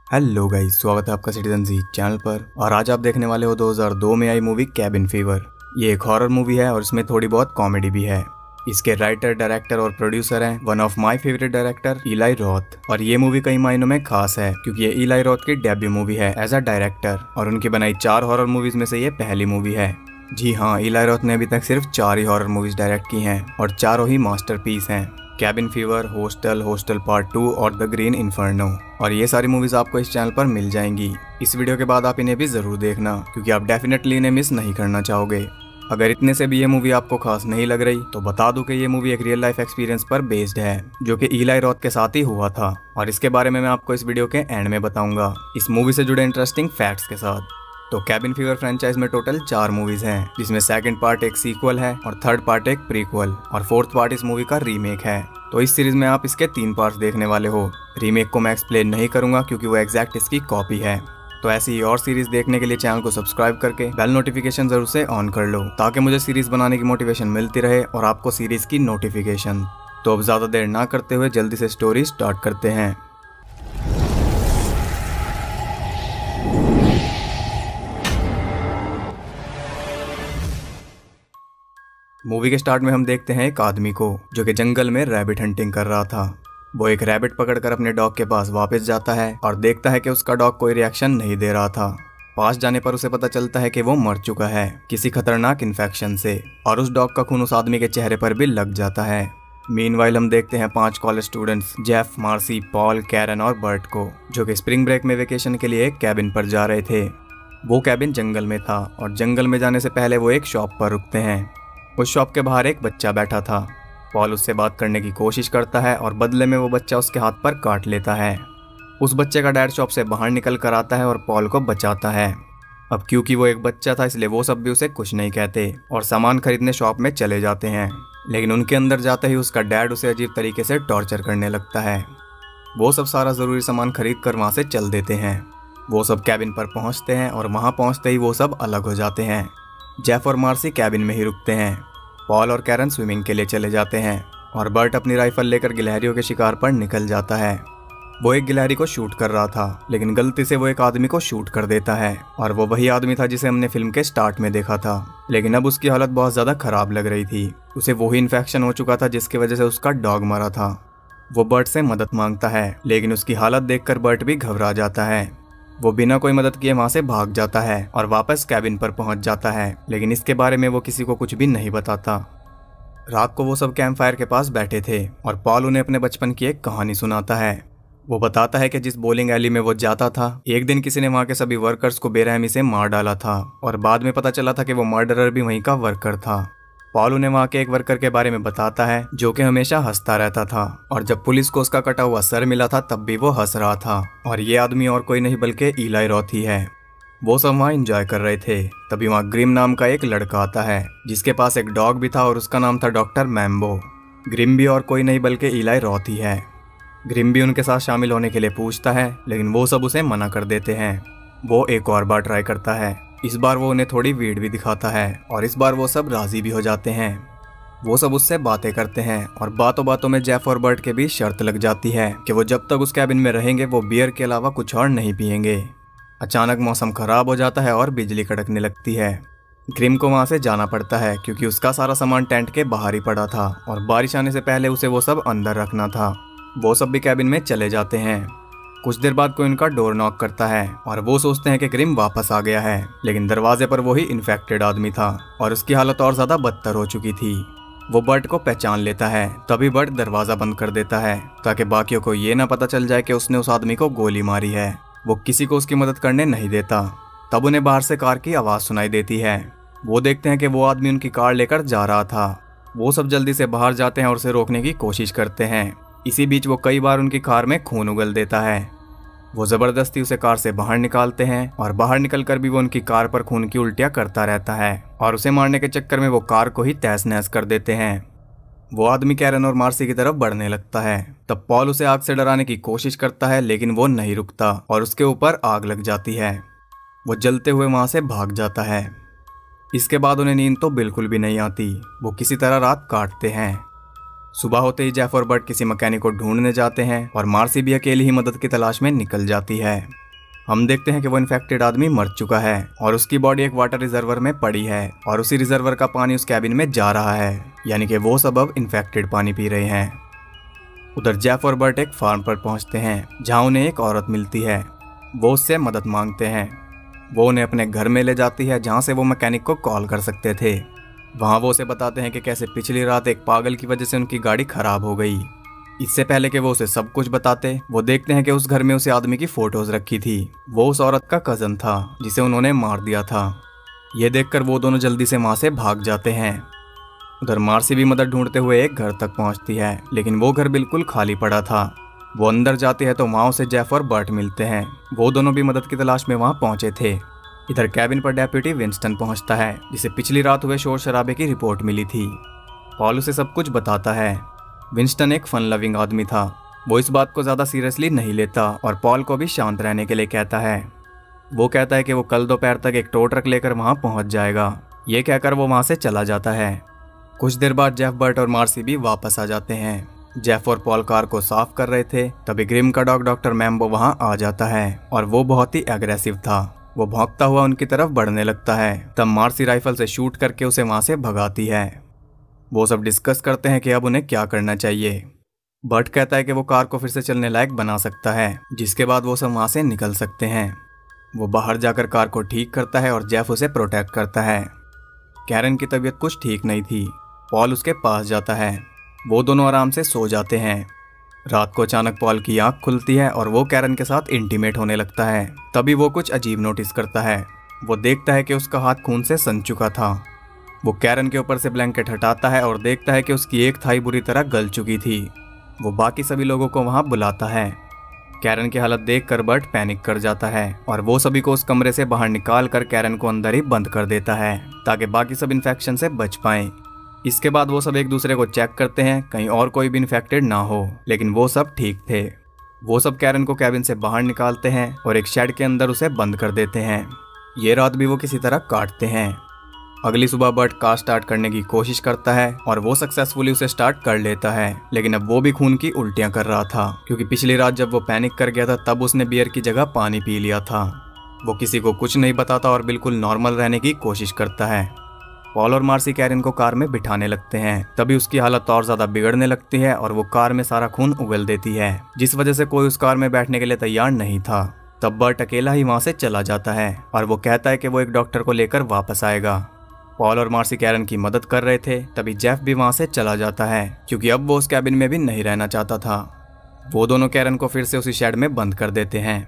Hello guys, स्वागत है आपका सिटीजन जी चैनल पर। और आज आप देखने वाले हो 2002 में आई मूवी कैबिन फीवर। ये एक हॉरर मूवी है और इसमें थोड़ी बहुत कॉमेडी भी है। इसके राइटर, डायरेक्टर और प्रोड्यूसर हैं one of my favourite director Eli Roth. और ये मूवी कई मायनों में खास है क्योंकि ये इलाई रोथ की डेब्यू मूवी है एज अ डायरेक्टर और उनकी बनाई 4 हॉरर मूवीज में से ये पहली मूवी है। जी हाँ, इलाई रोथ ने अभी तक सिर्फ 4 ही हॉरर मूवीज डायरेक्ट की हैं और चारों ही मास्टरपीस हैं। Cabin fever, hostel, hostel part 2 और द ग्रीन इन्फर्नो। और ये सारी मूवीज आपको इस चैनल पर मिल जाएंगी। इस वीडियो के बाद आप इन्हें भी जरूर देखना क्योंकि आप डेफिनेटली इन्हें मिस नहीं करना चाहोगे। अगर इतने से भी ये मूवी आपको खास नहीं लग रही तो बता दूं कि ये मूवी एक रियल लाइफ एक्सपीरियंस पर बेस्ड है जो कि इलाई रोथ के साथ ही हुआ था और इसके बारे में मैं आपको इस वीडियो के एंड में बताऊंगा इस मूवी से जुड़े इंटरेस्टिंग फैक्ट्स के साथ। तो कैबिन फीवर फ्रेंचाइज में टोटल 4 मूवीज हैं जिसमें सेकंड पार्ट एक सीक्वल है और थर्ड पार्ट एक प्रीक्वल और फोर्थ पार्ट इस मूवी का रीमेक है। तो इस सीरीज में आप इसके 3 पार्ट्स देखने वाले हो। रीमेक को मैं एक्सप्लेन नहीं करूंगा क्योंकि वो एग्जैक्ट इसकी कॉपी है। तो ऐसी ही और सीरीज देखने के लिए चैनल को सब्सक्राइब करके बेल नोटिफिकेशन जरूर से ऑन कर लो ताकि मुझे सीरीज बनाने की मोटिवेशन मिलती रहे और आपको सीरीज की नोटिफिकेशन। तो अब ज्यादा देर ना करते हुए जल्दी से स्टोरी स्टार्ट करते हैं। मूवी के स्टार्ट में हम देखते हैं एक आदमी को जो कि जंगल में रैबिट हंटिंग कर रहा था। वो एक रैबिट पकड़कर अपने डॉग के पास वापस जाता है और देखता है कि उसका डॉग कोई रिएक्शन नहीं दे रहा था। पास जाने पर उसे पता चलता है कि वो मर चुका है किसी खतरनाक इन्फेक्शन से और उस डॉग का खून उस आदमी के चेहरे पर भी लग जाता है। मीनवाइल हम देखते हैं 5 college students Jeff, Marcy, Paul, Karen और बर्ट को जो कि स्प्रिंग ब्रेक में वेकेशन के लिए एक कैबिन पर जा रहे थे। वो कैबिन जंगल में था और जंगल में जाने से पहले वो एक शॉप पर रुकते हैं। उस शॉप के बाहर एक बच्चा बैठा था। पॉल उससे बात करने की कोशिश करता है और बदले में वो बच्चा उसके हाथ पर काट लेता है। उस बच्चे का डैड शॉप से बाहर निकल कर आता है और पॉल को बचाता है। अब क्योंकि वो एक बच्चा था इसलिए वो सब भी उसे कुछ नहीं कहते और सामान खरीदने शॉप में चले जाते हैं। लेकिन उनके अंदर जाते ही उसका डैड उसे अजीब तरीके से टॉर्चर करने लगता है। वो सब सारा ज़रूरी सामान खरीद कर वहाँ से चल देते हैं। वो सब कैबिन पर पहुँचते हैं और वहाँ पहुँचते ही वो सब अलग हो जाते हैं। जेफ और मार्सी कैबिन में ही रुकते हैं। पॉल और कैरन स्विमिंग के लिए चले जाते हैं और बर्ट अपनी राइफल लेकर गिलहरियों के शिकार पर निकल जाता है। वो एक गिलहरी को शूट कर रहा था लेकिन गलती से वो एक आदमी को शूट कर देता है और वो वही आदमी था जिसे हमने फिल्म के स्टार्ट में देखा था। लेकिन अब उसकी हालत बहुत ज़्यादा खराब लग रही थी। उसे वही इन्फेक्शन हो चुका था जिसकी वजह से उसका डॉग मरा था। वो बर्ट से मदद मांगता है लेकिन उसकी हालत देखकर बर्ट भी घबरा जाता है। वो बिना कोई मदद किए वहां से भाग जाता है और वापस कैबिन पर पहुंच जाता है लेकिन इसके बारे में वो किसी को कुछ भी नहीं बताता। रात को वो सब कैंप फायर के पास बैठे थे और पॉल उन्हें अपने बचपन की एक कहानी सुनाता है। वो बताता है कि जिस बोलिंग एली में वो जाता था एक दिन किसी ने वहां के सभी वर्कर्स को बेरहमी से मार डाला था और बाद में पता चला था कि वो मर्डरर भी वहीं का वर्कर था। पॉल उन्हें वहाँ के एक वर्कर के बारे में बताता है जो कि हमेशा हंसता रहता था और जब पुलिस को उसका कटा हुआ सर मिला था तब भी वो हंस रहा था और ये आदमी और कोई नहीं बल्कि इलाई रोथ ही है। वो सब वहाँ एंजॉय कर रहे थे तभी वहाँ ग्रिम नाम का एक लड़का आता है जिसके पास एक डॉग भी था और उसका नाम था डॉक्टर मैम्बो। ग्रिम भी और कोई नहीं बल्कि इलाई रोथ ही है। ग्रिम भी उनके साथ शामिल होने के लिए पूछता है लेकिन वो सब उसे मना कर देते हैं। वो एक और बार ट्राई करता है। इस बार वो उन्हें थोड़ी वीड भी दिखाता है और इस बार वो सब राजी भी हो जाते हैं। वो सब उससे बातें करते हैं और बातों बातों में जेफ और बर्ट के बीच शर्त लग जाती है कि वो जब तक उस कैबिन में रहेंगे वो बियर के अलावा कुछ और नहीं पिएंगे। अचानक मौसम खराब हो जाता है और बिजली कड़कने लगती है। ग्रिम को वहाँ से जाना पड़ता है क्योंकि उसका सारा सामान टेंट के बाहर ही पड़ा था और बारिश आने से पहले उसे वो सब अंदर रखना था। वो सब भी कैबिन में चले जाते हैं। कुछ देर बाद कोई उनका डोर नॉक करता है और वो सोचते हैं कि ग्रिम वापस आ गया है लेकिन दरवाजे पर वही इन्फेक्टेड आदमी था और उसकी हालत और ज्यादा बदतर हो चुकी थी। वो बर्ट को पहचान लेता है तभी बर्ट दरवाजा बंद कर देता है ताकि बाकियों को ये ना पता चल जाए कि उसने उस आदमी को गोली मारी है। वो किसी को उसकी मदद करने नहीं देता। तब उन्हें बाहर से कार की आवाज़ सुनाई देती है। वो देखते हैं कि वो आदमी उनकी कार लेकर जा रहा था। वो सब जल्दी से बाहर जाते हैं और उसे रोकने की कोशिश करते हैं। इसी बीच वो कई बार उनकी कार में खून उगल देता है। वो ज़बरदस्ती उसे कार से बाहर निकालते हैं और बाहर निकलकर भी वो उनकी कार पर खून की उल्टियाँ करता रहता है और उसे मारने के चक्कर में वो कार को ही तहस नहस कर देते हैं। वो आदमी कैरन और मार्सी की तरफ बढ़ने लगता है। तब पॉल उसे आग से डराने की कोशिश करता है लेकिन वो नहीं रुकता और उसके ऊपर आग लग जाती है। वो जलते हुए वहां से भाग जाता है। इसके बाद उन्हें नींद तो बिल्कुल भी नहीं आती। वो किसी तरह रात काटते हैं। सुबह होते ही जेफ और बर्ट किसी मैकेनिक को ढूंढने जाते हैं और मार्सी भी अकेली ही मदद की तलाश में निकल जाती है। हम देखते हैं कि वो इन्फेक्टेड आदमी मर चुका है और उसकी बॉडी एक वाटर रिजर्वर में पड़ी है और उसी रिजर्वर का पानी उस कैबिन में जा रहा है, यानी कि वो सब अब इन्फेक्टेड पानी पी रहे हैं। उधर जेफ और बर्ट एक फार्म पर पहुंचते हैं जहां उन्हें एक औरत मिलती है। वो उससे मदद मांगते हैं। वो उन्हें अपने घर में ले जाती है जहां से वो मैकेनिक को कॉल कर सकते थे। वहां वो उसे बताते हैं कि कैसे पिछली रात एक पागल की वजह से उनकी गाड़ी खराब हो गई। इससे पहले कि वो उसे सब कुछ बताते, वो देखते हैं कि उस घर में उस आदमी की फोटोज रखी थी। वो उस औरत का कजन था जिसे उन्होंने मार दिया था। ये देखकर वो दोनों जल्दी से वहां से भाग जाते हैं। उधर मार्सी भी मदद ढूंढते हुए एक घर तक पहुंचती है, लेकिन वो घर बिल्कुल खाली पड़ा था। वो अंदर जाती है तो वहां उसे जेफ और बर्ट मिलते हैं। वो दोनों भी मदद की तलाश में वहां पहुंचे थे। इधर कैबिन पर डेप्यूटी विंस्टन पहुंचता है, जिसे पिछली रात हुए शोर शराबे की रिपोर्ट मिली थी। पॉल उसे सब कुछ बताता है। विंस्टन एक फन लविंग आदमी था। वो इस बात को ज़्यादा सीरियसली नहीं लेता और पॉल को भी शांत रहने के लिए कहता है। वो कहता है कि वो कल दोपहर तक एक टो ट्रक लेकर वहाँ पहुँच जाएगा। ये कहकर वो वहाँ से चला जाता है। कुछ देर बाद जेफ, बर्ट और मार्सी भी वापस आ जाते हैं। जेफ और पॉल कार को साफ कर रहे थे, तभी ग्रिम का डॉग डॉक्टर मैम्बो वहाँ आ जाता है और वो बहुत ही एग्रेसिव था। वो भौंकता हुआ उनकी तरफ बढ़ने लगता है। तब मार्सी राइफल से शूट करके उसे वहाँ से भगाती है। वो सब डिस्कस करते हैं कि अब उन्हें क्या करना चाहिए। बर्ट कहता है कि वो कार को फिर से चलने लायक बना सकता है, जिसके बाद वो सब वहाँ से निकल सकते हैं। वो बाहर जाकर कार को ठीक करता है और जेफ उसे प्रोटेक्ट करता है। कैरन की तबीयत कुछ ठीक नहीं थी। पॉल उसके पास जाता है। वो दोनों आराम से सो जाते हैं। रात को अचानक पॉल की आंख खुलती है और वो कैरन के साथ इंटीमेट होने लगता है। तभी वो कुछ अजीब नोटिस करता है। वो देखता है कि उसका हाथ खून से सन चुका था। वो कैरन के ऊपर से ब्लैंकेट हटाता है और देखता है कि उसकी एक थाई बुरी तरह गल चुकी थी। वो बाकी सभी लोगों को वहां बुलाता है। कैरन की हालत देखकर बर्ट पैनिक कर जाता है और वो सभी को उस कमरे से बाहर निकाल कर कैरन को अंदर ही बंद कर देता है ताकि बाकी सब इन्फेक्शन से बच पाएं। इसके बाद वो सब एक दूसरे को चेक करते हैं कहीं और कोई भी इन्फेक्टेड ना हो, लेकिन वो सब ठीक थे। वो सब कैरन को कैबिन से बाहर निकालते हैं और एक शेड के अंदर उसे बंद कर देते हैं। ये रात भी वो किसी तरह काटते हैं। अगली सुबह बर्ट कार स्टार्ट करने की कोशिश करता है और वो सक्सेसफुली उसे स्टार्ट कर लेता है, लेकिन अब वो भी खून की उल्टियां कर रहा था क्योंकि पिछली रात जब वो पैनिक कर गया था तब उसने बियर की जगह पानी पी लिया था। वो किसी को कुछ नहीं बताता और बिल्कुल नॉर्मल रहने की कोशिश करता है। पॉल और मार्सी कैरन को कार में बिठाने लगते हैं। तभी उसकी हालत और ज्यादा बिगड़ने लगती है और वो कार में सारा खून उगल देती है, जिस वजह से कोई उस कार में बैठने के लिए तैयार नहीं था। तब बर्ट अकेला ही वहां से चला जाता है और वो कहता है कि वो एक डॉक्टर को लेकर वापस आएगा। पॉल और मार्सी कैरन की मदद कर रहे थे, तभी जेफ भी वहां से चला जाता है क्योंकि अब वो उस कैबिन में भी नहीं रहना चाहता था। वो दोनों कैरन को फिर से उसी शेड में बंद कर देते हैं।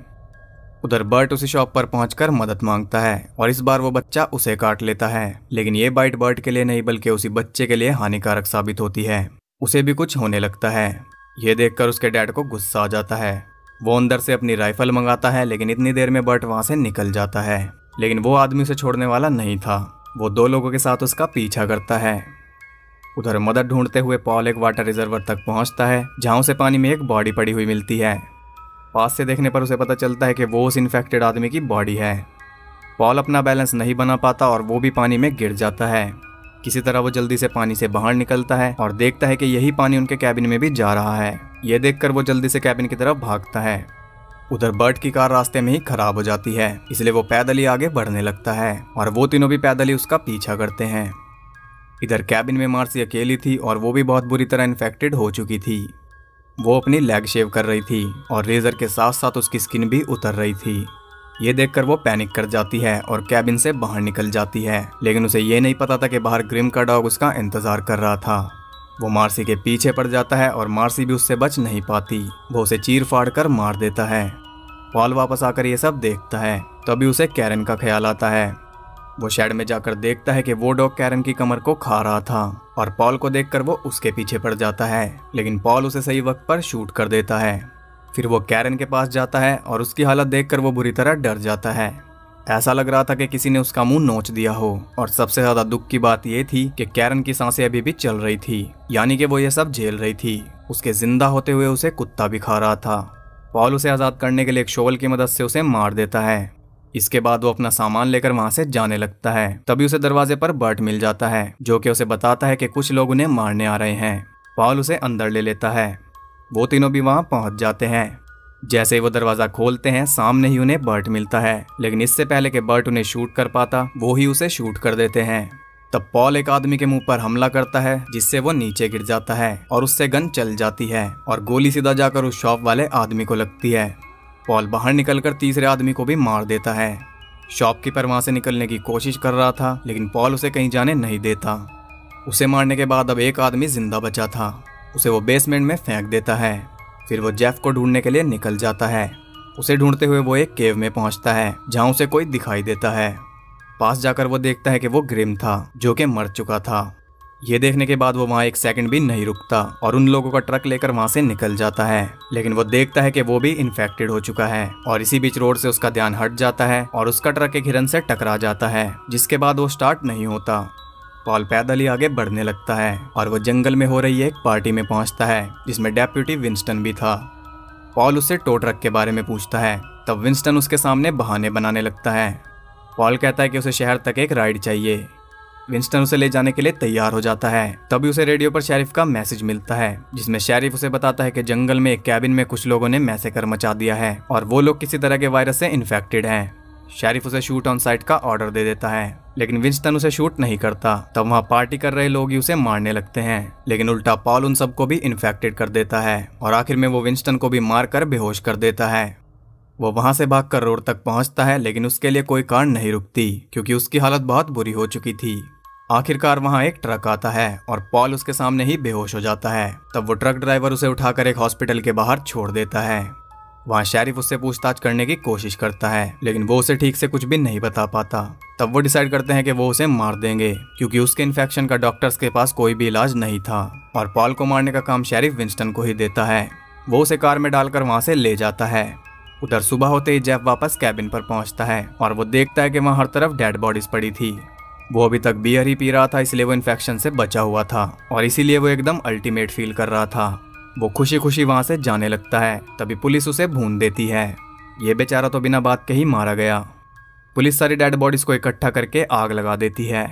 उधर बर्ट उसी शॉप पर पहुंचकर मदद मांगता है और इस बार वो बच्चा उसे काट लेता है, लेकिन ये बाइट बर्ट के लिए नहीं बल्कि उसी बच्चे के लिए हानिकारक साबित होती है। उसे भी कुछ होने लगता है। ये देखकर उसके डैड को गुस्सा आ जाता है। वो अंदर से अपनी राइफल मंगाता है, लेकिन इतनी देर में बर्ट वहां से निकल जाता है। लेकिन वो आदमी उसे छोड़ने वाला नहीं था। वो दो लोगों के साथ उसका पीछा करता है। उधर मदद ढूंढते हुए पॉल एक वाटर रिजर्वर तक पहुंचता है जहां उसे पानी में एक बॉडी पड़ी हुई मिलती है। पास से देखने पर उसे पता चलता है कि वो उस इन्फेक्टेड आदमी की बॉडी है। पॉल अपना बैलेंस नहीं बना पाता और वो भी पानी में गिर जाता है। किसी तरह वो जल्दी से पानी से बाहर निकलता है और देखता है कि यही पानी उनके कैबिन में भी जा रहा है। ये देखकर वो जल्दी से कैबिन की तरफ भागता है। उधर बर्ट की कार रास्ते में ही खराब हो जाती है, इसलिए वो पैदल ही आगे बढ़ने लगता है और वो तीनों भी पैदल ही उसका पीछा करते हैं। इधर कैबिन में मार्सी अकेली थी और वो भी बहुत बुरी तरह इन्फेक्टेड हो चुकी थी। वो अपनी लेग शेव कर रही थी और रेजर के साथ साथ उसकी स्किन भी उतर रही थी। ये देखकर वो पैनिक कर जाती है और कैबिन से बाहर निकल जाती है, लेकिन उसे ये नहीं पता था कि बाहर ग्रिम का डॉग उसका इंतजार कर रहा था। वो मार्सी के पीछे पड़ जाता है और मार्सी भी उससे बच नहीं पाती। वो उसे चीर फाड़ कर मार देता है। पॉल वापस आकर ये सब देखता है। तभी उसे कैरन का ख्याल आता है। वो शेड में जाकर देखता है कि वो डॉग कैरन की कमर को खा रहा था और पॉल को देखकर वो उसके पीछे पड़ जाता है, लेकिन पॉल उसे सही वक्त पर शूट कर देता है। फिर वो कैरन के पास जाता है और उसकी हालत देखकर वो बुरी तरह डर जाता है। ऐसा लग रहा था कि किसी ने उसका मुंह नोच दिया हो। और सबसे ज्यादा दुख की बात यह थी कि कैरन की सांसें अभी भी चल रही थी, यानी कि वो ये सब झेल रही थी। उसके जिंदा होते हुए उसे कुत्ता भी खा रहा था। पॉल उसे आजाद करने के लिए एक शोल की मदद से उसे मार देता है। इसके बाद वो अपना सामान लेकर वहां से जाने लगता है। तभी उसे दरवाजे पर बर्ट मिल जाता है, जो कि उसे बताता है कि कुछ लोग उन्हें मारने आ रहे हैं। पॉल उसे अंदर ले लेता है। वो तीनों भी वहां पहुंच जाते हैं। जैसे ही वो दरवाजा खोलते हैं सामने ही उन्हें बर्ट मिलता है, लेकिन इससे पहले कि बर्ट उन्हें शूट कर पाता वो ही उसे शूट कर देते हैं। तब पॉल एक आदमी के मुंह पर हमला करता है जिससे वो नीचे गिर जाता है और उससे गन चल जाती है और गोली सीधा जाकर उस शॉप वाले आदमी को लगती है। पॉल बाहर निकलकर तीसरे आदमी को भी मार देता है। शॉपकीपर वहां से निकलने की कोशिश कर रहा था, लेकिन पॉल उसे कहीं जाने नहीं देता। उसे मारने के बाद अब एक आदमी जिंदा बचा था। उसे वो बेसमेंट में फेंक देता है। फिर वो जेफ को ढूंढने के लिए निकल जाता है। उसे ढूंढते हुए वो एक केव में पहुंचता है जहां उसे कोई दिखाई देता है। पास जाकर वो देखता है कि वो ग्रिम था जो कि मर चुका था। ये देखने के बाद वो वहाँ एक सेकंड भी नहीं रुकता और उन लोगों का ट्रक लेकर वहाँ से निकल जाता है, लेकिन वो देखता है कि वो भी इन्फेक्टेड हो चुका है और इसी बीच रोड से उसका ध्यान हट जाता है और उसका ट्रक एक हिरन से टकरा जाता है, जिसके बाद वो स्टार्ट नहीं होता। पॉल पैदल ही आगे बढ़ने लगता है और वो जंगल में हो रही एक पार्टी में पहुंचता है जिसमें डेप्यूटी विंस्टन भी था। पॉल उससे टो ट्रक के बारे में पूछता है। तब विंस्टन उसके सामने बहाने बनाने लगता है। पॉल कहता है कि उसे शहर तक एक राइड चाहिए। विंस्टन उसे ले जाने के लिए तैयार हो जाता है। तभी उसे रेडियो पर शेरिफ का मैसेज मिलता है जिसमें शेरिफ उसे बताता है कि जंगल में एक कैबिन में कुछ लोगों ने मैसेकर मचा दिया है और वो लोग किसी तरह के वायरस से इन्फेक्टेड हैं। शेरिफ उसे शूट ऑन साइट का ऑर्डर दे देता है, लेकिन विंस्टन उसे शूट नहीं करता। तब वहाँ पार्टी कर रहे लोग ही उसे मारने लगते हैं, लेकिन उल्टा पॉल उन सबको भी इन्फेक्टेड कर देता है और आखिर में वो विंस्टन को भी मारकर बेहोश कर देता है। वो वहां से भागकर रोड तक पहुंचता है, लेकिन उसके लिए कोई कार नहीं रुकती क्योंकि उसकी हालत बहुत बुरी हो चुकी थी। आखिरकार वहां एक ट्रक आता है और पॉल उसके सामने ही बेहोश हो जाता है। तब वो ट्रक ड्राइवर उसे उठाकर एक हॉस्पिटल के बाहर छोड़ देता है। वहाँ शेरिफ उससे पूछताछ करने की कोशिश करता है, लेकिन वो उसे ठीक से कुछ भी नहीं बता पाता। तब वो डिसाइड करते हैं कि वो उसे मार देंगे क्योंकि उसके इन्फेक्शन का डॉक्टर्स के पास कोई भी इलाज नहीं था और पॉल को मारने का काम शेरिफ विंस्टन को ही देता है। वो उसे कार में डालकर वहाँ से ले जाता है। उधर सुबह होते ही जेफ वापस कैबिन पर पहुंचता है और वो देखता है कि वहाँ हर तरफ डेड बॉडीज पड़ी थी। वो अभी तक बियर ही पी रहा था, इसलिए वो इन्फेक्शन से बचा हुआ था और इसीलिए वो एकदम अल्टीमेट फील कर रहा था। वो खुशी खुशी वहाँ से जाने लगता है। तभी पुलिस उसे भून देती है। ये बेचारा तो बिना बात के ही मारा गया। पुलिस सारी डेड बॉडीज को इकट्ठा करके आग लगा देती है।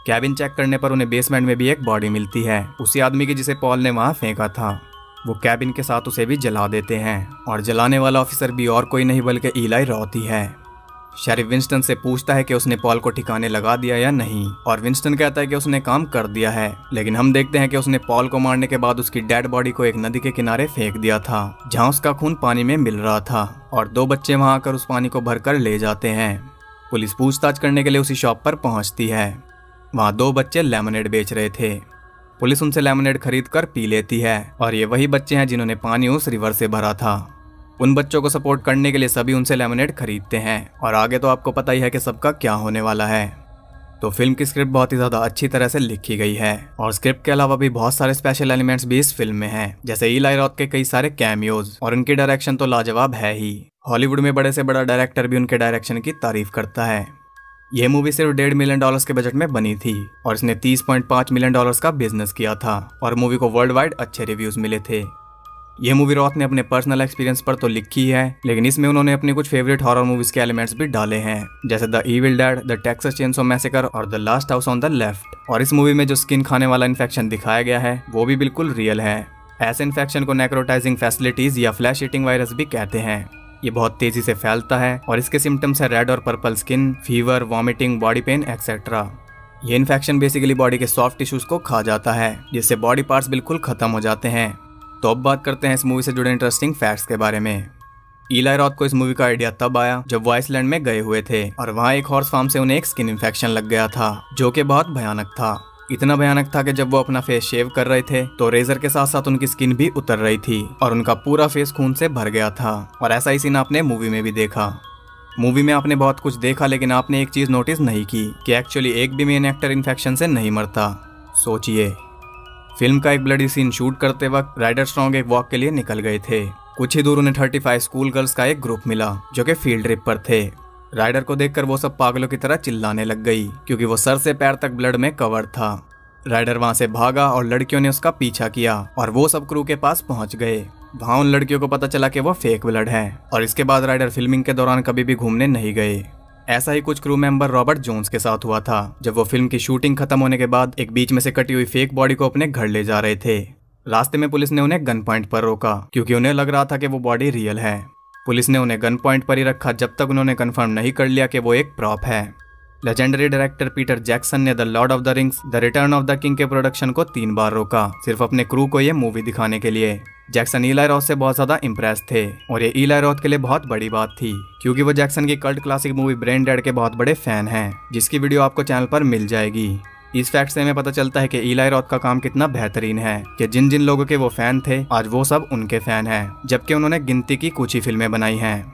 कैबिन चेक करने पर उन्हें बेसमेंट में भी एक बॉडी मिलती है, उसी आदमी की जिसे पॉल ने वहाँ फेंका था। वो कैबिन के साथ उसे भी जला देते हैं और जलाने वाला ऑफिसर भी और कोई नहीं बल्कि ईलाई रॉथ ही है। शेरिफ विंस्टन से पूछता है कि उसने पॉल को ठिकाने लगा दिया या नहीं और विंस्टन कहता है कि उसने काम कर दिया है, लेकिन हम देखते हैं कि उसने पॉल को मारने के बाद उसकी डेड बॉडी को एक नदी के किनारे फेंक दिया था जहां उसका खून पानी में मिल रहा था और दो बच्चे वहां आकर उस पानी को भरकर ले जाते हैं। पुलिस पूछताछ करने के लिए उसी शॉप पर पहुंचती है। वहाँ दो बच्चे लेमनेड बेच रहे थे। पुलिस उनसे लेमनेड खरीद कर पी लेती है और ये वही बच्चे हैं जिन्होंने पानी उस रिवर से भरा था। उन बच्चों को सपोर्ट करने के लिए सभी उनसे लेमनेड खरीदते हैं और आगे तो आपको पता ही है कि सबका क्या होने वाला है। तो फिल्म की स्क्रिप्ट बहुत ही ज़्यादा अच्छी तरह से लिखी गई है और स्क्रिप्ट के अलावा भी बहुत सारे स्पेशल एलिमेंट्स भी इस फिल्म में हैं, जैसे ईलाई रॉथ के कई सारे कैमियोज और उनकी डायरेक्शन तो लाजवाब है ही। हॉलीवुड में बड़े से बड़ा डायरेक्टर भी उनके डायरेक्शन की तारीफ करता है। यह मूवी सिर्फ $1.5 मिलियन के बजट में बनी थी और इसने $30.5 मिलियन का बिजनेस किया था और मूवी को वर्ल्ड वाइड अच्छे रिव्यूज मिले थे। यह मूवी रॉथ ने अपने पर्सनल एक्सपीरियंस पर तो लिखी है, लेकिन इसमें उन्होंने अपने कुछ फेवरेट हॉरर मूवीज के एलिमेंट्स भी डाले हैं, जैसे The Evil Dead, The Texas Chainsaw Massacre और The Last House on the Left. और इस मूवी में जो स्किन खाने वाला इन्फेक्शन दिखाया गया है वो भी बिल्कुल रियल है। ऐसे इन्फेक्शन को नेक्रोटाइजिंग फैसिलिटीज या फ्लैश ईटिंग वायरस भी कहते हैं। ये बहुत तेजी से फैलता है और इसके सिम्टम्स है रेड और purple skin, fever, vomiting, body pain etcetera. ये इन्फेक्शन बेसिकली बॉडी के सॉफ्ट टिश्यूज को खा जाता है, जिससे बॉडी पार्ट्स बिल्कुल खत्म हो जाते हैं। तो अब बात करते हैं इस मूवी से जुड़े इंटरेस्टिंग फैक्ट्स के बारे में। ईलाई रॉथ को इस मूवी का आइडिया तब आया जब वो आइसलैंड में गए हुए थे और वहाँ एक हॉर्स फार्म से उन्हें एक स्किन इन्फेक्शन लग गया था जो कि बहुत भयानक था। इतना भयानक था कि जब वो अपना फेस शेव कर रहे थे तो रेजर के साथ साथ उनकी स्किन भी उतर रही थी और उनका पूरा फेस खून से भर गया था। और ऐसा ही सीन आपने मूवी में भी देखा। मूवी में आपने बहुत कुछ देखा, लेकिन आपने एक चीज नोटिस नहीं की कि एक्चुअली एक भी मेन एक्टर इन्फेक्शन से नहीं मरता। सोचिए, फिल्म का एक ब्लडी सीन शूट करते वक्त राइडर स्ट्रॉन्ग एक वॉक के लिए निकल गए थे। कुछ ही दूर उन्हें 35 स्कूल गर्ल्स का एक ग्रुप मिला जो कि फील्ड ट्रिप पर थे। राइडर को देखकर वो सब पागलों की तरह चिल्लाने लग गई क्योंकि वो सर से पैर तक ब्लड में कवर था। राइडर वहां से भागा और लड़कियों ने उसका पीछा किया और वो सब क्रू के पास पहुंच गए। वहां उन लड़कियों को पता चला कि वो फेक ब्लड है और इसके बाद राइडर फिल्मिंग के दौरान कभी भी घूमने नहीं गए। ऐसा ही कुछ क्रू मेंबर रॉबर्ट जोन्स के साथ हुआ था जब वो फिल्म की शूटिंग खत्म होने के बाद एक बीच में से कटी हुई फेक बॉडी को अपने घर ले जा रहे थे। रास्ते में पुलिस ने उन्हें गन पॉइंट पर रोका क्योंकि उन्हें लग रहा था कि वो बॉडी रियल है। पुलिस ने उन्हें गन पॉइंट पर ही रखा जब तक उन्होंने कंफर्म नहीं कर लिया कि वो एक प्रॉप है। लेजेंडरी डायरेक्टर पीटर जैक्सन ने the Lord of the rings the return of the king के प्रोडक्शन को 3 बार रोका सिर्फ अपने क्रू को ये मूवी दिखाने के लिए। जैक्सन इलाई रॉथ से बहुत ज्यादा इम्प्रेस थे और ये इलाई रॉथ के लिए बहुत बड़ी बात थी क्योंकि वो जैक्सन की cult classic movie brain dead के बहुत बड़े फैन हैं, जिसकी वीडियो आपको चैनल पर मिल जाएगी। इस फैक्ट से हमें पता चलता है कि इलाई रॉथ का काम कितना बेहतरीन है कि जिन जिन लोगों के वो फैन थे आज वो सब उनके फैन हैं, जबकि उन्होंने गिनती की कुछ ही फिल्में बनाई हैं।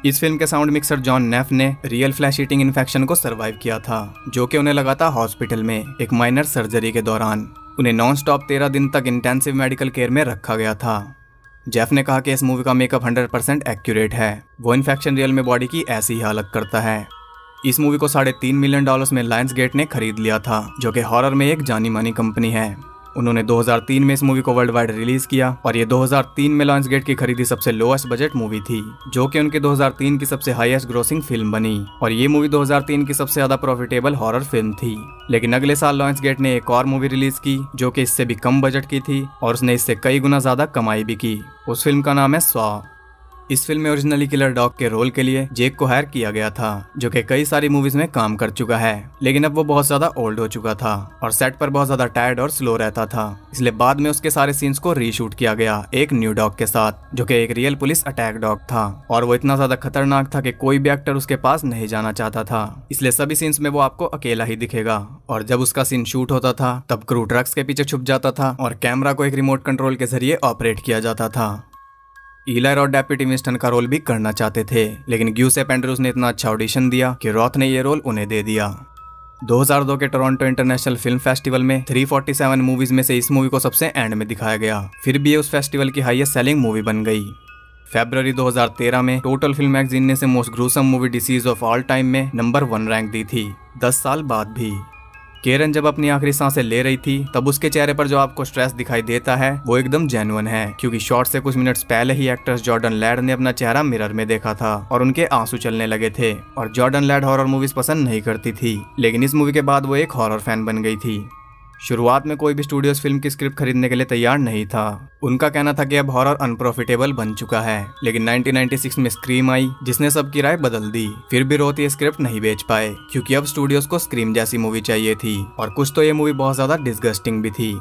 इस फिल्म के साउंड मिक्सर जॉन नेफ ने रियल फ्लैश ईटिंग इन्फेक्शन को सरवाइव किया था, जो कि उन्हें लगा था हॉस्पिटल में एक माइनर सर्जरी के दौरान। उन्हें नॉन स्टॉप 13 दिन तक इंटेंसिव मेडिकल केयर में रखा गया था। जेफ ने कहा कि इस मूवी का मेकअप 100% एक्यूरेट है। वो इन्फेक्शन रियल में बॉडी की ऐसी ही हालत करता है। इस मूवी को $3.5 मिलियन में लायंस गेट ने खरीद लिया था, जो कि हॉरर में एक जानी मानी कंपनी है। उन्होंने 2003 में इस मूवी को वर्ल्ड वाइड रिलीज किया और ये 2003 में लायंस गेट की खरीदी सबसे लोएस्ट बजट मूवी थी, जो कि उनके 2003 की सबसे हाईएस्ट ग्रोसिंग फिल्म बनी और ये मूवी 2003 की सबसे ज्यादा प्रॉफिटेबल हॉरर फिल्म थी। लेकिन अगले साल लायंस गेट ने एक और मूवी रिलीज की जो कि इससे भी कम बजट की थी और उसने इससे कई गुना ज्यादा कमाई भी की। उस फिल्म का नाम है सॉ। इस फिल्म में ओरिजिनली किलर डॉग के रोल के लिए जेक को हायर किया गया था, जो कि कई सारी मूवीज में काम कर चुका है, लेकिन अब वो बहुत ज्यादा ओल्ड हो चुका था और सेट पर बहुत ज्यादा टायर्ड और स्लो रहता था। इसलिए बाद में उसके सारे सीन्स को रीशूट किया गया एक न्यू डॉग के साथ, जो कि एक रियल पुलिस अटैक डॉग था और वो इतना ज्यादा खतरनाक था कि कोई भी एक्टर उसके पास नहीं जाना चाहता था। इसलिए सभी सीन्स में वो आपको अकेला ही दिखेगा और जब उसका सीन शूट होता था तब क्रू ट्रक्स के पीछे छुप जाता था और कैमरा को एक रिमोट कंट्रोल के जरिए ऑपरेट किया जाता था। इलाई रॉथ डेप्यूटी विंस्टन का रोल भी करना चाहते थे, लेकिन ग्यूसेप एंड्रूज ने इतना अच्छा ऑडिशन दिया कि रॉथ ने ये रोल उन्हें दे दिया। 2002 के टोरंटो इंटरनेशनल फिल्म फेस्टिवल में 347 मूवीज में से इस मूवी को सबसे एंड में दिखाया गया, फिर भी ये उस फेस्टिवल की हाईएस्ट सेलिंग मूवी बन गई। फरवरी 2013 में टोटल फिल्म मैगजीन ने इसे most gruesome movie disease of all time में नंबर 1 रैंक दी थी, 10 साल बाद भी। केरन जब अपनी आखिरी सांसें ले रही थी तब उसके चेहरे पर जो आपको स्ट्रेस दिखाई देता है वो एकदम जेन्युइन है, क्योंकि शॉट से कुछ मिनट्स पहले ही एक्ट्रेस जॉर्डन लैड ने अपना चेहरा मिरर में देखा था और उनके आंसू चलने लगे थे। और जॉर्डन लैड हॉरर मूवीज पसंद नहीं करती थी, लेकिन इस मूवी के बाद वो एक हॉरर फैन बन गई थी। शुरुआत में कोई भी स्टूडियोज फिल्म की स्क्रिप्ट खरीदने के लिए तैयार नहीं था। उनका कहना था कि अब हॉरर अनप्रॉफिटेबल बन चुका है, लेकिन 1996 में स्क्रीम आई जिसने सबकी राय बदल दी। फिर भी रोथ ये स्क्रिप्ट नहीं बेच पाए क्योंकि अब स्टूडियोज को स्क्रीम जैसी मूवी चाहिए थी और कुछ तो ये मूवी बहुत ज्यादा डिस्गस्टिंग भी थी।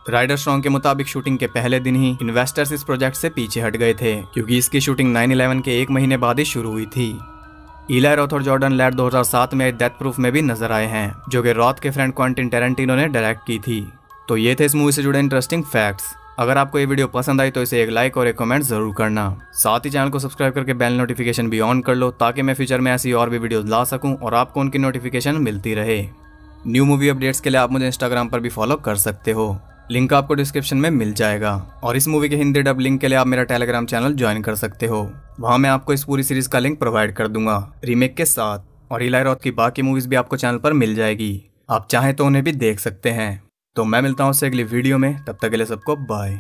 राइडर स्ट्रॉन्ग के मुताबिक शूटिंग के पहले दिन ही इन्वेस्टर्स इस प्रोजेक्ट से पीछे हट गए थे क्योंकि इसकी शूटिंग 9/11 के 1 महीने बाद ही शुरू हुई थी। इलाई रॉथ और जॉर्डन लैड 2007 में डेथ प्रूफ में भी नजर आए हैं, जो कि रॉथ के फ्रेंड क्वेंटिन टैरेंटिनो ने डायरेक्ट की थी। तो ये थे इस मूवी से जुड़े इंटरेस्टिंग फैक्ट्स। अगर आपको ये वीडियो पसंद आई तो इसे एक लाइक और एक कमेंट जरूर करना। साथ ही चैनल को सब्सक्राइब करके बेल नोटिफिकेशन भी ऑन कर लो ताकि मैं फ्यूचर में ऐसी और भी वीडियोस ला सकूं और आपको उनकी नोटिफिकेशन मिलती रहे। न्यू मूवी अपडेट्स के लिए आप मुझे इंस्टाग्राम पर भी फॉलो कर सकते हो, लिंक आपको डिस्क्रिप्शन में मिल जाएगा। और इस मूवी के हिंदी डब लिंक के लिए आप मेरा टेलीग्राम चैनल ज्वाइन कर सकते हो, वहां मैं आपको इस पूरी सीरीज का लिंक प्रोवाइड कर दूंगा रीमेक के साथ। और इलाई रॉथ की बाकी मूवीज भी आपको चैनल पर मिल जाएगी, आप चाहें तो उन्हें भी देख सकते हैं। तो मैं मिलता हूँ उससे अगली वीडियो में, तब तक के लिए सबको बाय।